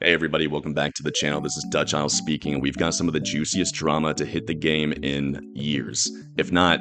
Hey everybody, welcome back to the channel. This is Dutch Isles speaking, and we've got some of the juiciest drama to hit the game in years, if not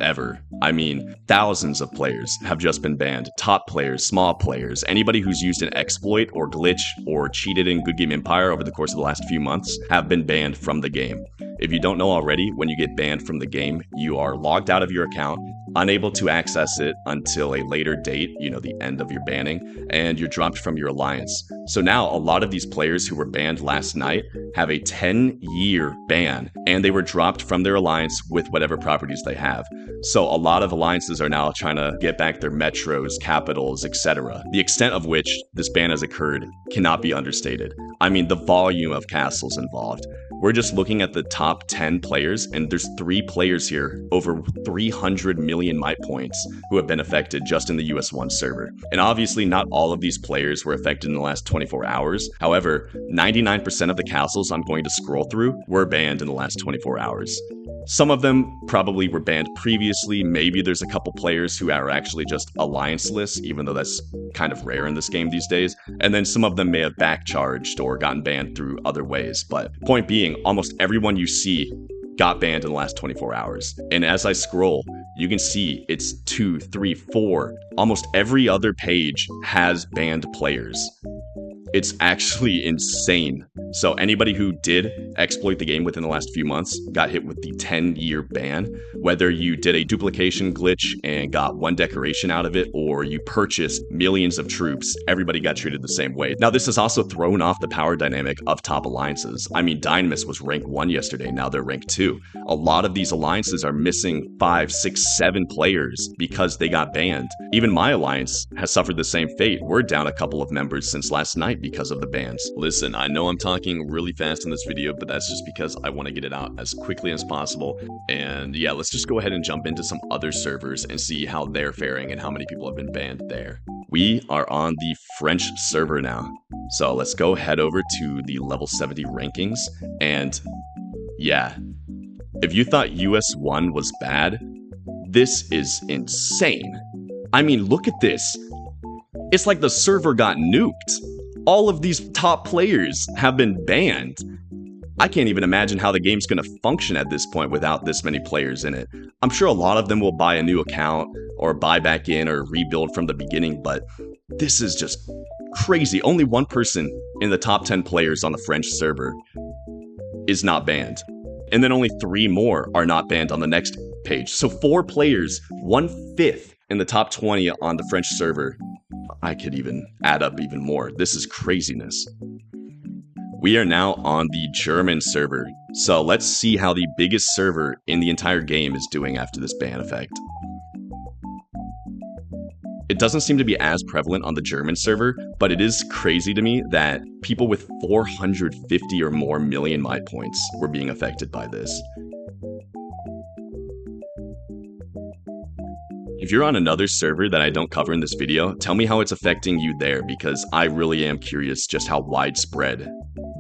ever. I mean, thousands of players have just been banned. Top players, small players, anybody who's used an exploit or glitch or cheated in Goodgame Empire over the course of the last few months have been banned from the game. If you don't know already, when you get banned from the game, you are logged out of your account, unable to access it until a later date, the end of your banning, and you're dropped from your alliance. So now a lot of these players who were banned last night have a 10-year ban, and they were dropped from their alliance with whatever properties they have. So a lot of alliances are now trying to get back their metros, capitals, etc. The extent of which this ban has occurred cannot be understated. I mean, the volume of castles involved. We're just looking at the top 10 players, and there's 3 players here, over 300 million might points, who have been affected just in the US1 server. And obviously not all of these players were affected in the last 24 hours. However, 99% of the castles I'm going to scroll through were banned in the last 24 hours. Some of them probably were banned previously. Maybe there's a couple players who are actually just alliance-less, even though that's kind of rare in this game these days. And then some of them may have backcharged or gotten banned through other ways. But point being, almost everyone you see got banned in the last 24 hours. And as I scroll, you can see it's 2, 3, 4. Almost every other page has banned players. It's actually insane. So anybody who did exploit the game within the last few months got hit with the 10-year ban. Whether you did a duplication glitch and got 1 decoration out of it, or you purchased millions of troops, everybody got treated the same way. Now, this has also thrown off the power dynamic of top alliances. I mean, Dynamis was rank 1 yesterday, now they're rank 2. A lot of these alliances are missing 5, 6, 7 players because they got banned. Even my alliance has suffered the same fate. We're down a couple of members since last night because of the bans. Listen, I know I'm talking really fast in this video, but that's just because I want to get it out as quickly as possible. And yeah, let's just go ahead and jump into some other servers and see how they're faring and how many people have been banned there. We are on the French server now. So let's go head over to the level 70 rankings. And yeah, if you thought US1 was bad, this is insane. I mean, look at this. It's like the server got nuked. All of these top players have been banned. I can't even imagine how the game's going to function at this point without this many players in it. I'm sure a lot of them will buy a new account or buy back in or rebuild from the beginning, but this is just crazy. Only 1 person in the top 10 players on the French server is not banned. And then only 3 more are not banned on the next page. So 4 players, 1/5 in the top 20 on the French server. I could even add up even more. This is craziness. We are now on the German server. So let's see how the biggest server in the entire game is doing after this ban effect. It doesn't seem to be as prevalent on the German server, but it is crazy to me that people with 450 or more million might points were being affected by this. If you're on another server that I don't cover in this video, tell me how it's affecting you there, because I really am curious just how widespread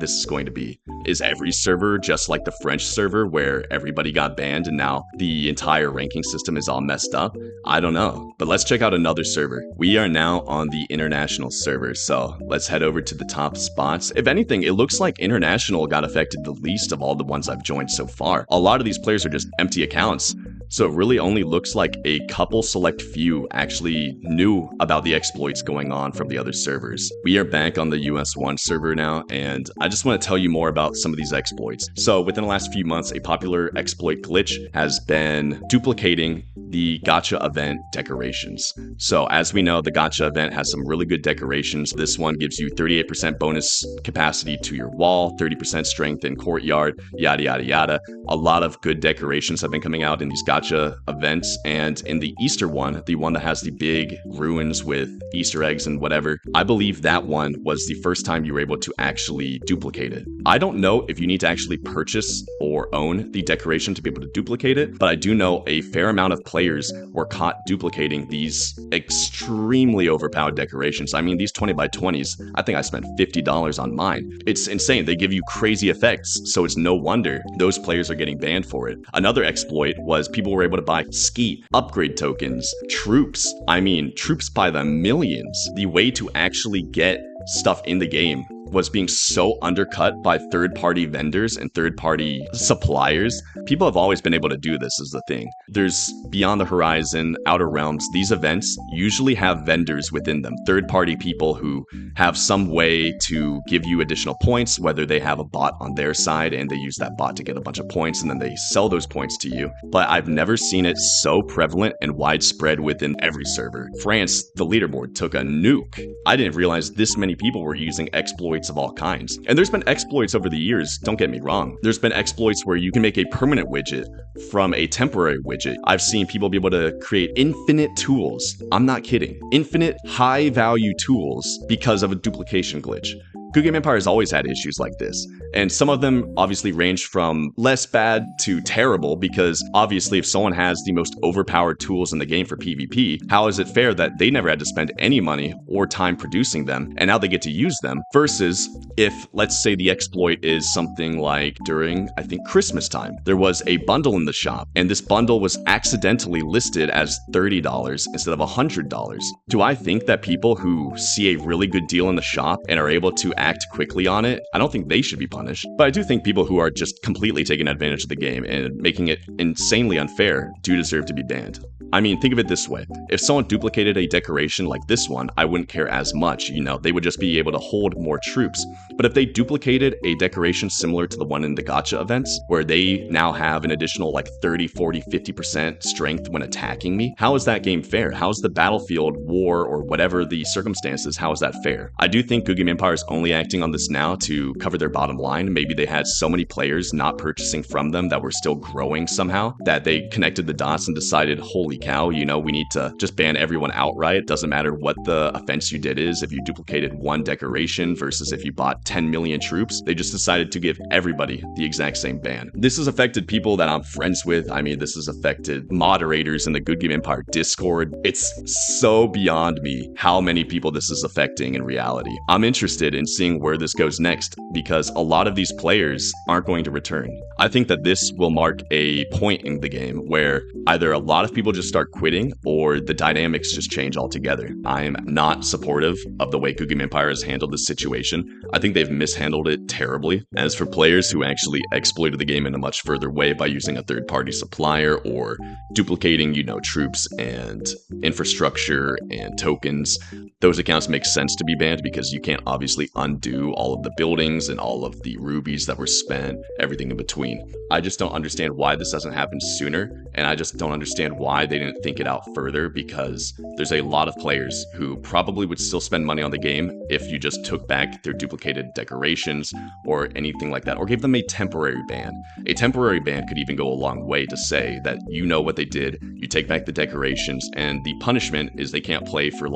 this is going to be. Is every server just like the French server where everybody got banned and now the entire ranking system is all messed up? I don't know, but let's check out another server. We are now on the international server, so let's head over to the top spots. If anything, it looks like international got affected the least of all the ones I've joined so far. A lot of these players are just empty accounts. So it really only looks like a couple select few actually knew about the exploits going on from the other servers. We are back on the US1 server now, and I just want to tell you more about some of these exploits. So within the last few months, a popular exploit glitch has been duplicating the gacha event decorations. So as we know, the gacha event has some really good decorations. This one gives you 38% bonus capacity to your wall, 30% strength in courtyard, yada yada yada. A lot of good decorations have been coming out in these gacha events, and in the Easter one, the one that has the big ruins with Easter eggs and whatever, I believe that one was the first time you were able to actually duplicate it. I don't know if you need to actually purchase or own the decoration to be able to duplicate it, but I do know a fair amount of players were caught duplicating these extremely overpowered decorations. I mean, these 20 by 20s, I think I spent $50 on mine. It's insane. They give you crazy effects, so it's no wonder those players are getting banned for it. Another exploit was people were able to buy ski, upgrade tokens, troops. I mean, troops by the millions. The way to actually get stuff in the game was being so undercut by third-party vendors and third-party suppliers. People have always been able to do this, is the thing. There's Beyond the Horizon, Outer Realms. These events usually have vendors within them, third-party people who have some way to give you additional points, whether they have a bot on their side and they use that bot to get a bunch of points and then they sell those points to you. But I've never seen it so prevalent and widespread within every server. France, the leaderboard, took a nuke. I didn't realize this many people were using exploits of all kinds. And there's been exploits over the years, don't get me wrong. There's been exploits where you can make a permanent widget from a temporary widget. I've seen people be able to create infinite tools. I'm not kidding. Infinite high value tools because of a duplication glitch. Goodgame Empire has always had issues like this, and some of them obviously range from less bad to terrible, because obviously if someone has the most overpowered tools in the game for PvP, how is it fair that they never had to spend any money or time producing them, and now they get to use them, versus if, let's say, the exploit is something like during, I think, Christmas time. There was a bundle in the shop, and this bundle was accidentally listed as $30 instead of $100. Do I think that people who see a really good deal in the shop and are able to act quickly on it, I don't think they should be punished. But I do think people who are just completely taking advantage of the game and making it insanely unfair do deserve to be banned. I mean, think of it this way. If someone duplicated a decoration like this one, I wouldn't care as much, they would just be able to hold more troops. But if they duplicated a decoration similar to the one in the gacha events, where they now have an additional like 30, 40, 50% strength when attacking me, how is that game fair? How is the battlefield, war, or whatever the circumstances, how is that fair? I do think Goodgame Empire is only acting on this now to cover their bottom line. Maybe they had so many players not purchasing from them that were still growing somehow, that they connected the dots and decided, holy cow, we need to just ban everyone outright. Doesn't matter what the offense you did is. If you duplicated one decoration versus if you bought 10 million troops, they just decided to give everybody the exact same ban. This has affected people that I'm friends with. I mean, this has affected moderators in the Goodgame Empire Discord. It's so beyond me how many people this is affecting in reality. I'm interested in seeing where this goes next, because a lot of these players aren't going to return. I think that this will mark a point in the game where either a lot of people just start quitting or the dynamics just change altogether. I am not supportive of the way Goodgame Empire has handled this situation. I think they've mishandled it terribly. As for players who actually exploited the game in a much further way by using a third-party supplier or duplicating, troops and infrastructure and tokens, those accounts make sense to be banned because you can't obviously undo all of the buildings and all of the rubies that were spent, everything in between. I just don't understand why this hasn't happened sooner, and I just don't understand why they didn't think it out further, because there's a lot of players who probably would still spend money on the game if you just took back their duplicated decorations or anything like that, or gave them a temporary ban. A temporary ban could even go a long way to say that what they did, you take back the decorations, and the punishment is they can't play for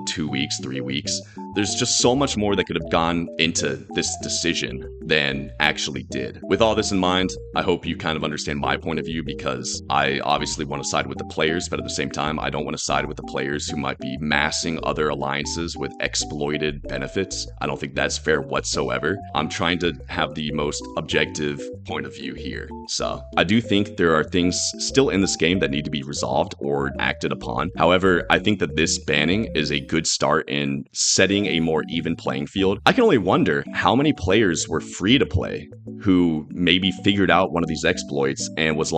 2 weeks, 3 weeks. There's just so much more that could have gone into this decision than actually did. With all this in mind, I hope you kind of understand my point of view, because I obviously want to side with the players, but at the same time, I don't want to side with the players who might be massing other alliances with exploited benefits. I don't think that's fair whatsoever. I'm trying to have the most objective point of view here. So I do think there are things still in this game that need to be resolved or acted upon. However, I think that this banning is a good start in setting a more even playing field. I can only wonder how many players were free to play who maybe figured out one of these exploits and was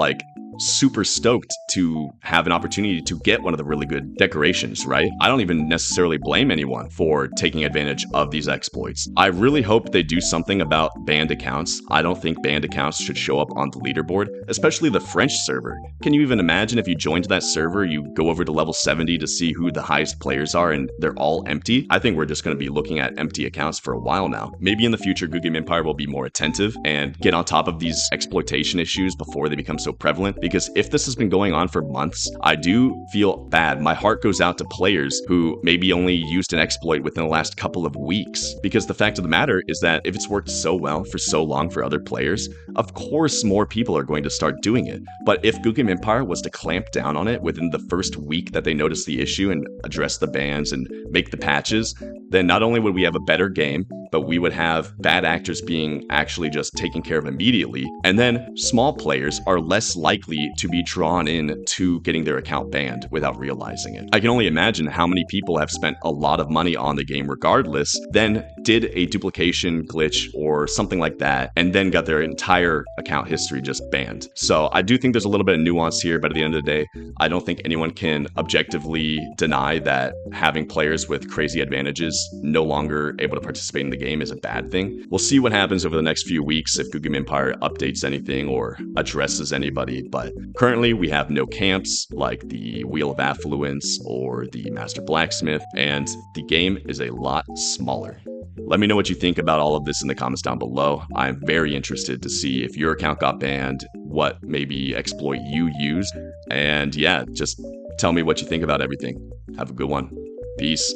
super stoked to have an opportunity to get one of the really good decorations, right? I don't even necessarily blame anyone for taking advantage of these exploits. I really hope they do something about banned accounts. I don't think banned accounts should show up on the leaderboard, especially the French server. Can you even imagine if you joined that server, you go over to level 70 to see who the highest players are and they're all empty? I think we're just going to be looking at empty accounts for a while now. Maybe in the future, Goodgame Empire will be more attentive and get on top of these exploitation issues before they become so prevalent. Because if this has been going on for months, I do feel bad. My heart goes out to players who maybe only used an exploit within the last couple of weeks. Because the fact of the matter is that if it's worked so well for so long for other players, of course more people are going to start doing it. But if Goodgame Empire was to clamp down on it within the first week that they notice the issue and address the bans and make the patches, then not only would we have a better game, but we would have bad actors being actually just taken care of immediately. And then small players are less likely likely to be drawn in to getting their account banned without realizing it. I can only imagine how many people have spent a lot of money on the game regardless, then did a duplication glitch or something like that, and then got their entire account history just banned. So I do think there's a little bit of nuance here, but at the end of the day, I don't think anyone can objectively deny that having players with crazy advantages no longer able to participate in the game is a bad thing. We'll see what happens over the next few weeks if Goodgame Empire updates anything or addresses anybody, but currently we have no camps like the Wheel of Affluence or the Master Blacksmith, and the game is a lot smaller. Let me know what you think about all of this in the comments down below. I'm very interested to see if your account got banned, what maybe exploit you used, and yeah, just tell me what you think about everything. Have a good one. Peace.